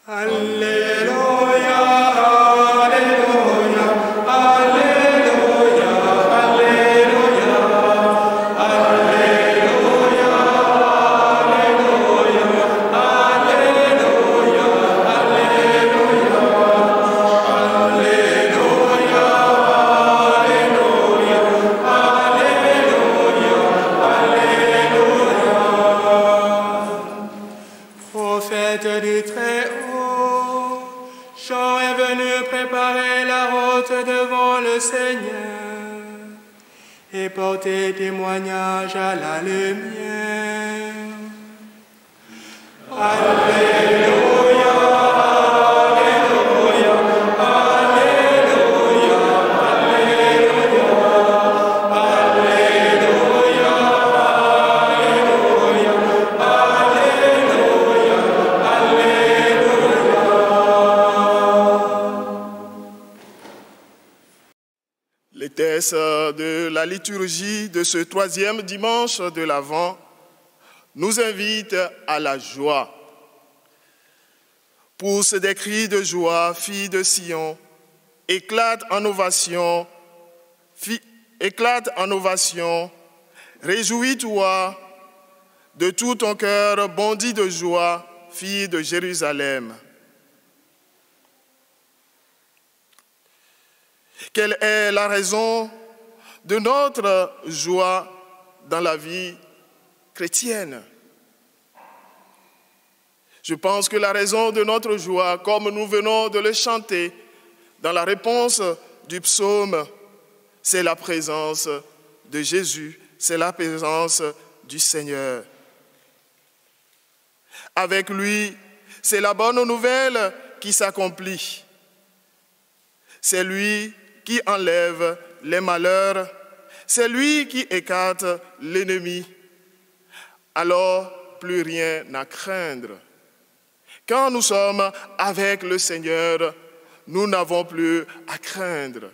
Alléluia, Alléluia, Alléluia, Alléluia, Alléluia, Alléluia, Alléluia, Alléluia, Alléluia. Prophète du Très-Haut, Jean est venu préparer la route devant le Seigneur et porter témoignage à la lumière. Alléluia, Alléluia, Alléluia, Alléluia, Alléluia, Alléluia, Alléluia. Les textes de la liturgie de ce 3e dimanche de l'Avent nous invitent à la joie. Pousse des cris de joie, fille de Sion, éclate en ovation, réjouis-toi, de tout ton cœur bondit de joie, fille de Jérusalem. Quelle est la raison de notre joie dans la vie chrétienne? Je pense que la raison de notre joie, comme nous venons de le chanter dans la réponse du psaume, c'est la présence de Jésus, c'est la présence du Seigneur. Avec lui, c'est la bonne nouvelle qui s'accomplit. C'est lui qui enlève les malheurs, c'est lui qui écarte l'ennemi. Alors, plus rien à craindre. Quand nous sommes avec le Seigneur, nous n'avons plus à craindre.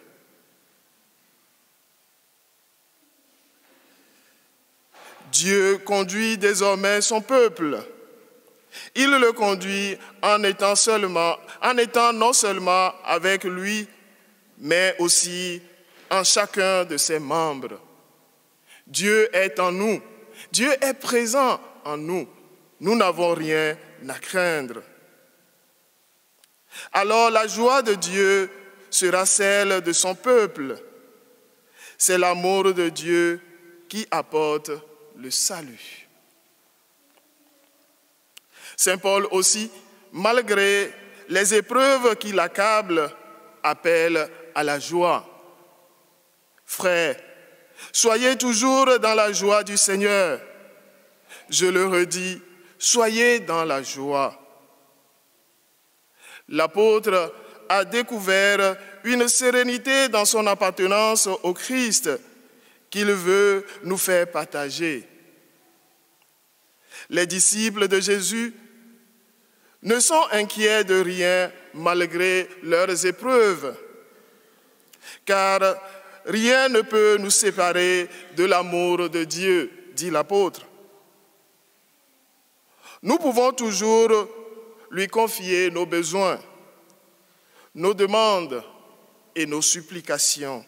Dieu conduit désormais son peuple. Il le conduit en étant non seulement avec lui, mais aussi en chacun de ses membres. Dieu est en nous. Dieu est présent en nous. Nous n'avons rien à craindre. Alors la joie de Dieu sera celle de son peuple. C'est l'amour de Dieu qui apporte le salut. Saint Paul aussi, malgré les épreuves qui l'accablent, appelle à la joie. Frères, soyez toujours dans la joie du Seigneur. Je le redis, soyez dans la joie. L'apôtre a découvert une sérénité dans son appartenance au Christ qu'il veut nous faire partager. Les disciples de Jésus ne sont inquiets de rien malgré leurs épreuves, car rien ne peut nous séparer de l'amour de Dieu, dit l'apôtre. Nous pouvons toujours lui confier nos besoins, nos demandes et nos supplications.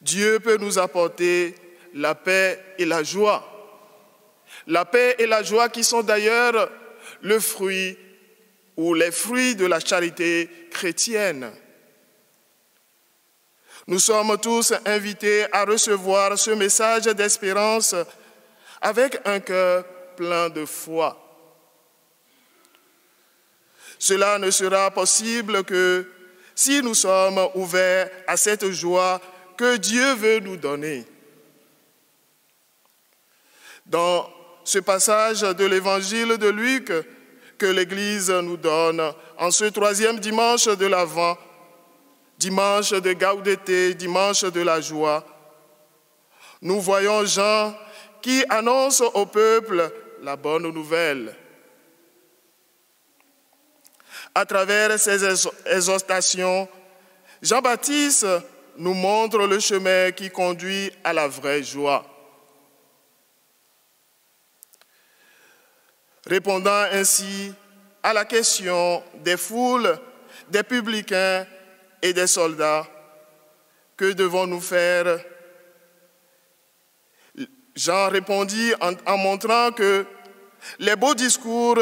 Dieu peut nous apporter la paix et la joie. La paix et la joie qui sont d'ailleurs le fruit ou les fruits de la charité chrétienne. Nous sommes tous invités à recevoir ce message d'espérance avec un cœur plein de foi. Cela ne sera possible que si nous sommes ouverts à cette joie que Dieu veut nous donner. Dans ce passage de l'évangile de Luc que l'Église nous donne en ce 3e dimanche de l'Avent, dimanche de Gaudété, dimanche de la joie, nous voyons Jean qui annonce au peuple la bonne nouvelle. À travers ces exhortations, Jean-Baptiste nous montre le chemin qui conduit à la vraie joie. répondant ainsi à la question des foules, des publicains et des soldats. Que devons-nous faire? Jean répondit en montrant que les beaux discours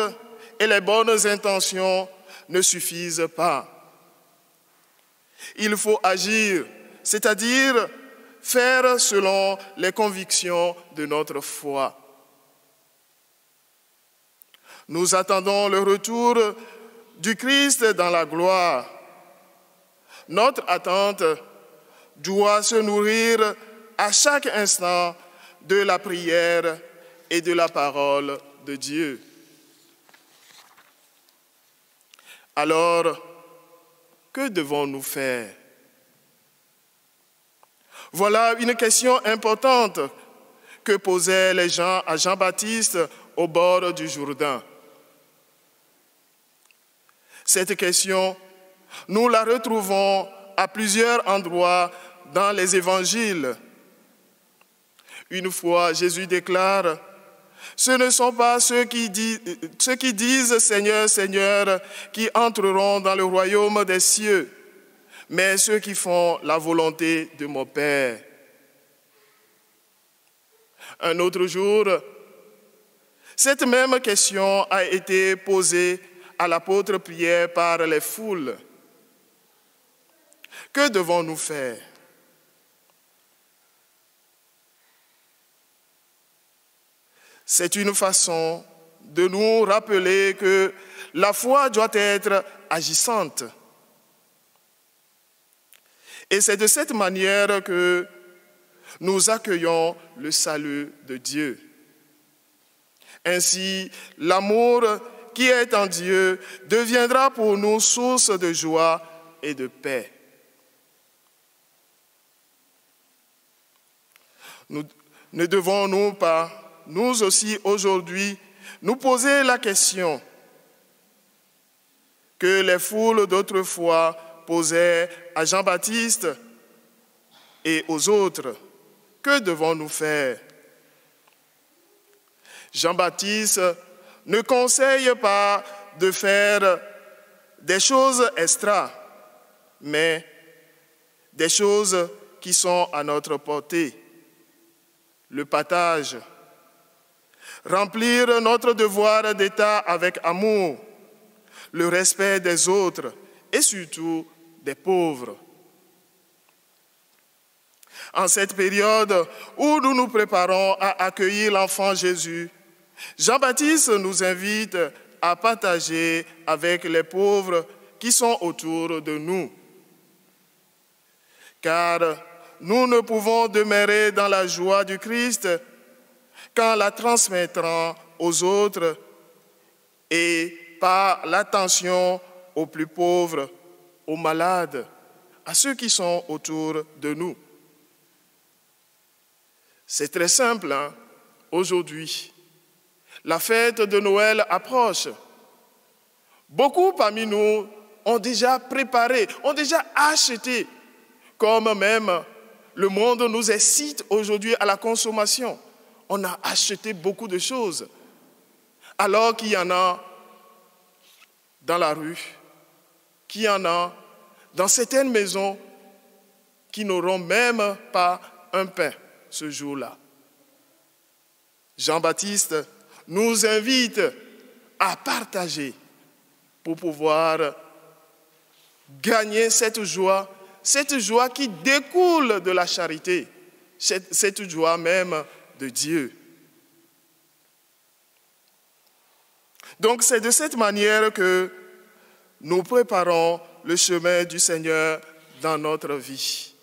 et les bonnes intentions ne suffisent pas. Il faut agir, c'est-à-dire faire selon les convictions de notre foi. Nous attendons le retour du Christ dans la gloire. Notre attente doit se nourrir à chaque instant de la prière et de la parole de Dieu. Alors, que devons-nous faire? Voilà une question importante que posaient les gens à Jean-Baptiste au bord du Jourdain. Cette question, nous la retrouvons à plusieurs endroits dans les évangiles. Une fois, Jésus déclare: « Ce ne sont pas ceux qui disent Seigneur, Seigneur, qui entreront dans le royaume des cieux, mais ceux qui font la volonté de mon Père. » Un autre jour, cette même question a été posée à l'apôtre Pierre par les foules. Que devons-nous faire? C'est une façon de nous rappeler que la foi doit être agissante. Et c'est de cette manière que nous accueillons le salut de Dieu. Ainsi, l'amour qui est en Dieu deviendra pour nous source de joie et de paix. Ne devons-nous pas, nous aussi aujourd'hui, nous poser la question que les foules d'autrefois posaient à Jean-Baptiste et aux autres? Que devons-nous faire? Jean-Baptiste ne conseille pas de faire des choses extra, mais des choses qui sont à notre portée. Le partage, remplir notre devoir d'État avec amour, le respect des autres et surtout des pauvres. En cette période où nous nous préparons à accueillir l'enfant Jésus, Jean-Baptiste nous invite à partager avec les pauvres qui sont autour de nous. Car nous ne pouvons demeurer dans la joie du Christ qu'en la transmettant aux autres et par l'attention aux plus pauvres, aux malades, à ceux qui sont autour de nous. C'est très simple, hein? Aujourd'hui, la fête de Noël approche. Beaucoup parmi nous ont déjà préparé, ont déjà acheté, comme même le monde nous incite aujourd'hui à la consommation. On a acheté beaucoup de choses, alors qu'il y en a dans la rue, qu'il y en a dans certaines maisons qui n'auront même pas un pain ce jour-là. Jean-Baptiste nous invite à partager pour pouvoir gagner cette joie qui découle de la charité, cette joie même de Dieu. Donc c'est de cette manière que nous préparons le chemin du Seigneur dans notre vie.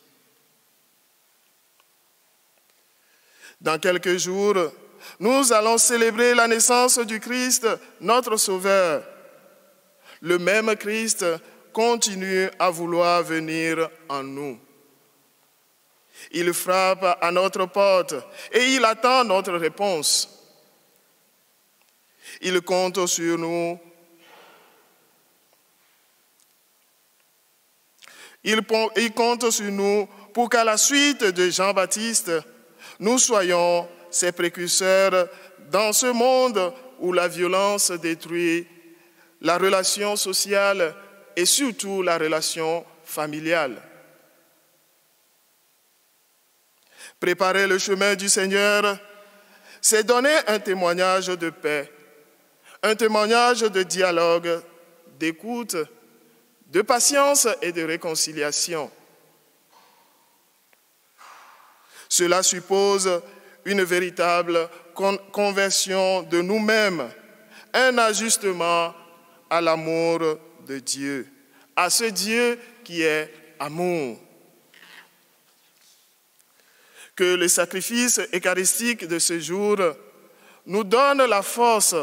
Dans quelques jours, nous allons célébrer la naissance du Christ, notre Sauveur. Le même Christ continue à vouloir venir en nous. Il frappe à notre porte et il attend notre réponse. Il compte sur nous. Il compte sur nous pour qu'à la suite de Jean-Baptiste, nous soyons ses précurseurs dans ce monde où la violence détruit la relation sociale et surtout la relation familiale. Préparer le chemin du Seigneur, c'est donner un témoignage de paix, un témoignage de dialogue, d'écoute, de patience et de réconciliation. Cela suppose une véritable conversion de nous-mêmes, un ajustement à l'amour de Dieu, à ce Dieu qui est amour. Que le sacrifice eucharistique de ce jour nous donne la force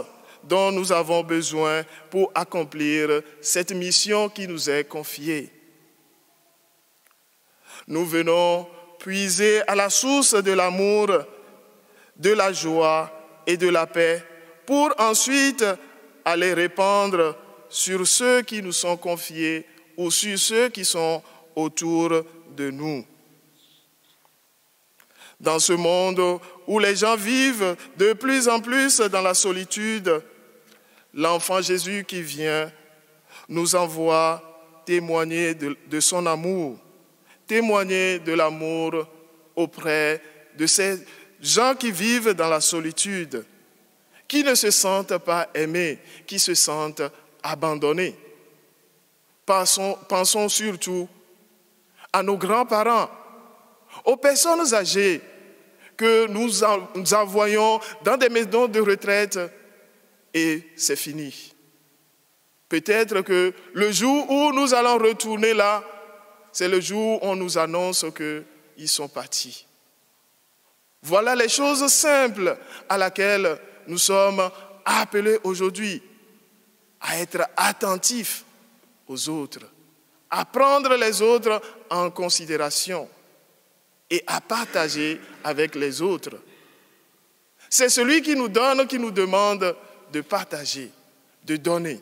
dont nous avons besoin pour accomplir cette mission qui nous est confiée. Nous venons puiser à la source de l'amour, de la joie et de la paix pour ensuite aller répandre sur ceux qui nous sont confiés ou sur ceux qui sont autour de nous. Dans ce monde où les gens vivent de plus en plus dans la solitude, l'enfant Jésus qui vient nous envoie témoigner de son amour, témoigner de l'amour auprès de ces gens qui vivent dans la solitude, qui ne se sentent pas aimés, qui se sentent abandonnés. Pensons surtout à nos grands-parents, aux personnes âgées que nous envoyons dans des maisons de retraite et c'est fini. Peut-être que le jour où nous allons retourner là, c'est le jour où on nous annonce qu'ils sont partis. Voilà les choses simples à laquelle nous sommes appelés aujourd'hui, à être attentifs aux autres, à prendre les autres en considération et à partager avec les autres. C'est celui qui nous donne, qui nous demande de partager, de donner.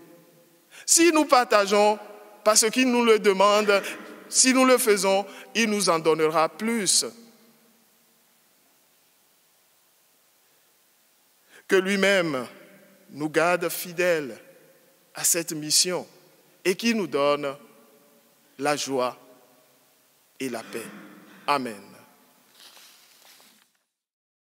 Si nous partageons parce qu'il nous le demande, si nous le faisons, il nous en donnera plus. Que lui-même nous garde fidèles à cette mission et qui nous donne la joie et la paix. Amen.